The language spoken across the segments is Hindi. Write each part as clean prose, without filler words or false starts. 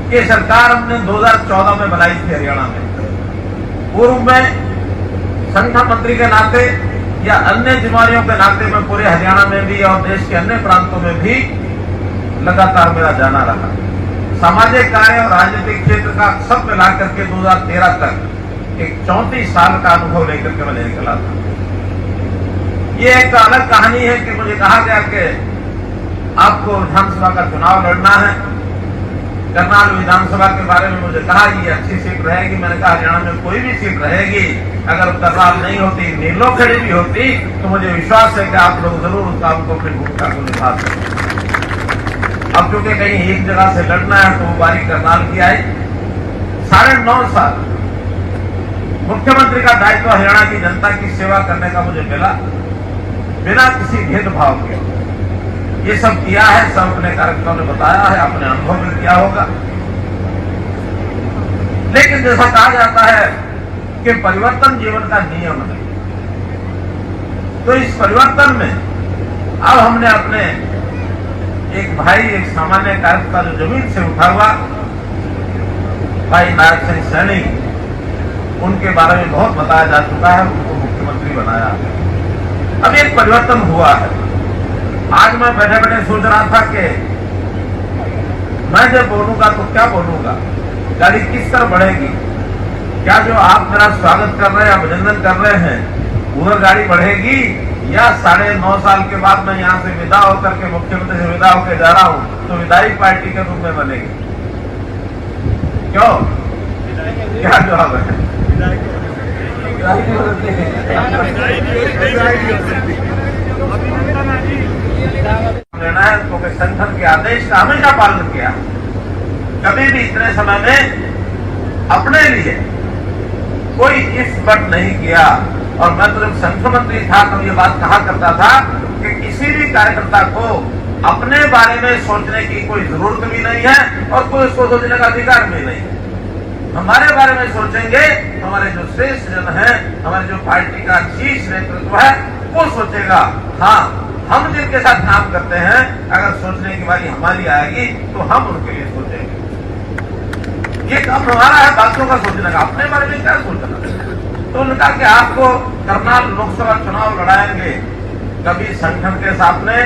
ये सरकार हमने 2014 में बनाई थी हरियाणा में। पूर्व में संगठन मंत्री के नाते या अन्य जिम्मेदारियों के नाते में पूरे हरियाणा में भी और देश के अन्य प्रांतों में भी लगातार मेरा जाना रहा। सामाजिक कार्य और राजनीतिक क्षेत्र का सब मिलाकर के 2013 तक एक 34 साल का अनुभव लेकर के मैंने निकला था। ये एक अलग कहानी है कि मुझे कहा गया कि आपको विधानसभा का चुनाव लड़ना है। करनाल विधानसभा के बारे में मुझे कहा ये अच्छी सीट रहेगी। मैंने कहा हरियाणा में कोई भी सीट रहेगी, अगर करनाल नहीं होती, नीलोखेड़ी भी होती, तो मुझे विश्वास है कि आप लोग जरूर उस काम को, अपनी भूमिका को निभा सकते। अब चूंकि कहीं एक जगह से लड़ना है तो वो बारी करनाल की आई। 9.5 साल मुख्यमंत्री का दायित्व हरियाणा की जनता की सेवा करने का मुझे मिला, बिना किसी भेदभाव के। ये सब किया है, सब अपने कार्यकर्ताओं ने बताया है, अपने अनुभव में किया होगा। लेकिन जैसा कहा जाता है कि परिवर्तन जीवन का नियम है, तो इस परिवर्तन में अब हमने अपने एक भाई, एक सामान्य कार्यकर्ता जो जमीन से उठा हुआ भाई नायक सिंह सैनी, उनके बारे में बहुत बताया जा चुका है, उनको मुख्यमंत्री बनाया। अब एक परिवर्तन हुआ है। आज मैं बैठे बैठे सोच रहा था कि मैं जब बोलूंगा तो क्या बोलूंगा, गाड़ी किस तरह बढ़ेगी। क्या जो आप मेरा स्वागत कर रहे हैं, अभिनंदन कर रहे हैं, उधर गाड़ी बढ़ेगी, या 9.5 साल के बाद मैं यहाँ से विदा होकर के, मुख्यमंत्री से विदा होकर जा रहा हूँ, तो विदाई पार्टी के रूप में बनेगी। क्यों, क्या जवाब है? लेना है तो संगठन के आदेश का हमेशा पालन किया, कभी भी इतने समय में अपने लिए कोई इस बट नहीं किया। और मैं तो जब संगठन मंत्री था तब ये बात कहा करता था कि किसी भी कार्यकर्ता को अपने बारे में सोचने की कोई जरूरत भी नहीं है और कोई उसको सोचने का अधिकार भी नहीं है। हमारे बारे में सोचेंगे हमारे जो श्रेष्ठ जन है, हमारे जो पार्टी का शीर्ष नेतृत्व है, वो सोचेगा। हाँ, हम जिनके साथ काम करते हैं, अगर सोचने की बारी हमारी आएगी तो हम उनके लिए सोचेंगे। ये काम हमारा है बातों का सोचने का, अपने बारे में क्या सोचना। तो उन्होंने कहा कि आपको करनाल लोकसभा चुनाव लड़ाएंगे। कभी संगठन के सामने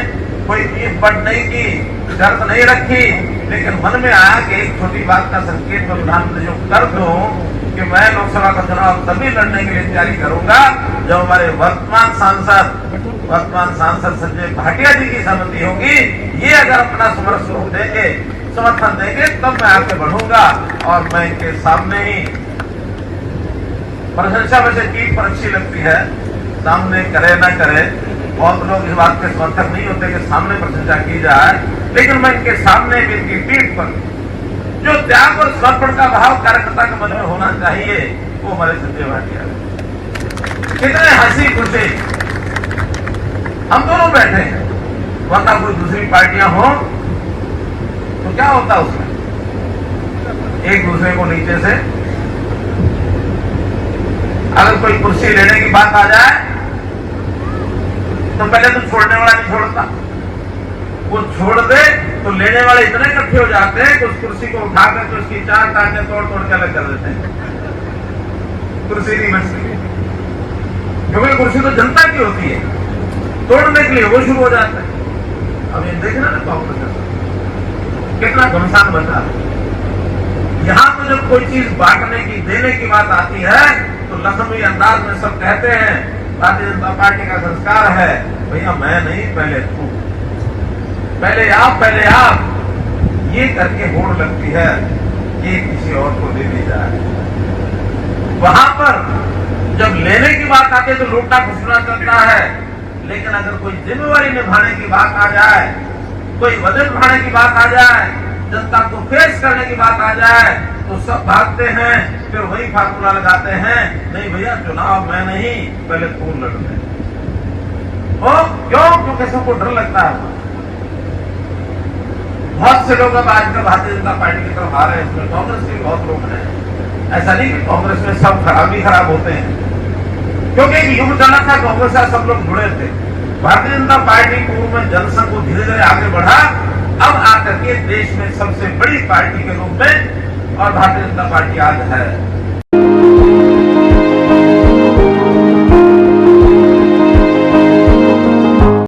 कोई ईद बट नहीं की, शर्त नहीं रखी, लेकिन मन में आया कि एक छोटी बात का संकेत मैं प्रधानमंत्री जो कर दूं कि मैं लोकसभा का चुनाव तभी लड़ने के लिए तैयारी करूंगा जब हमारे वर्तमान सांसद संजय भाटिया जी की सहमति होगी। ये अगर अपना समर्थन देंगे तब मैं आगे बढ़ूंगा। और मैं इनके सामने ही, प्रशंसा वैसे पीठ पर अच्छी लगती है, सामने करे न करे, बहुत लोग इस बात के समर्थक नहीं होते कि सामने प्रशंसा की जाए, लेकिन मैं इनके सामने भी, इनकी पीठ पर जो त्याग और समर्पण का भाव कार्यकर्ता के मन में होना चाहिए, वो हमारे संजय भाटिया। कितने हंसी खुशी हम दोनों बैठे हैं, वरना कोई दूसरी पार्टियां हो तो क्या होता उसमें, एक दूसरे को नीचे से अगर कोई कुर्सी लेने की बात आ जाए तो पहले तो छोड़ने वाला नहीं छोड़ता, वो छोड़ दे तो लेने वाले इतने इकट्ठे हो जाते हैं कि उस कुर्सी को उठा करके उसकी 4 टांगे तोड़ के अलग कर देते हैं, कुर्सी नहीं बचती। क्योंकि कुर्सी तो जनता की होती है, तोड़ने के लिए वो शुरू हो जाता है। अब ये देखना ना कांग्रेस कितना घमसान बचा है। यहां तो जब कोई चीज बांटने की, देने की बात आती है तो लखनवी अंदाज में सब कहते हैं भारतीय जनता पार्टी का संस्कार है, भैया मैं नहीं पहले तू, पहले आप, ये करके होड़ लगती है, ये किसी और को दे दी जाए। वहां पर जब लेने की बात आती है तो लूटना खुशना चलता है, लेकिन अगर कोई जिम्मेवारी निभाने की बात आ जाए, कोई वजन उठाने की बात आ जाए, जनता को फेस करने की बात आ जाए, तो सब भागते हैं, फिर वही फार्मूला लगाते हैं, नहीं भैया चुनाव मैं नहीं, पहले तू लड़ते। क्यों? क्योंकि सबको डर लगता है। बहुत से लोग अब आजकल भारतीय जनता पार्टी की तरफ आ रहे हैं, इसमें कांग्रेस के बहुत लोग हैं। ऐसा नहीं कि कांग्रेस में सब खराब होते हैं, क्योंकि एक युग चला था, कांग्रेस से सब लोग जुड़े थे। भारतीय जनता पार्टी पूर्व में जनसंघ को धीरे धीरे आगे बढ़ा, अब आकर के देश में सबसे बड़ी पार्टी के रूप में और भारतीय जनता पार्टी आज है।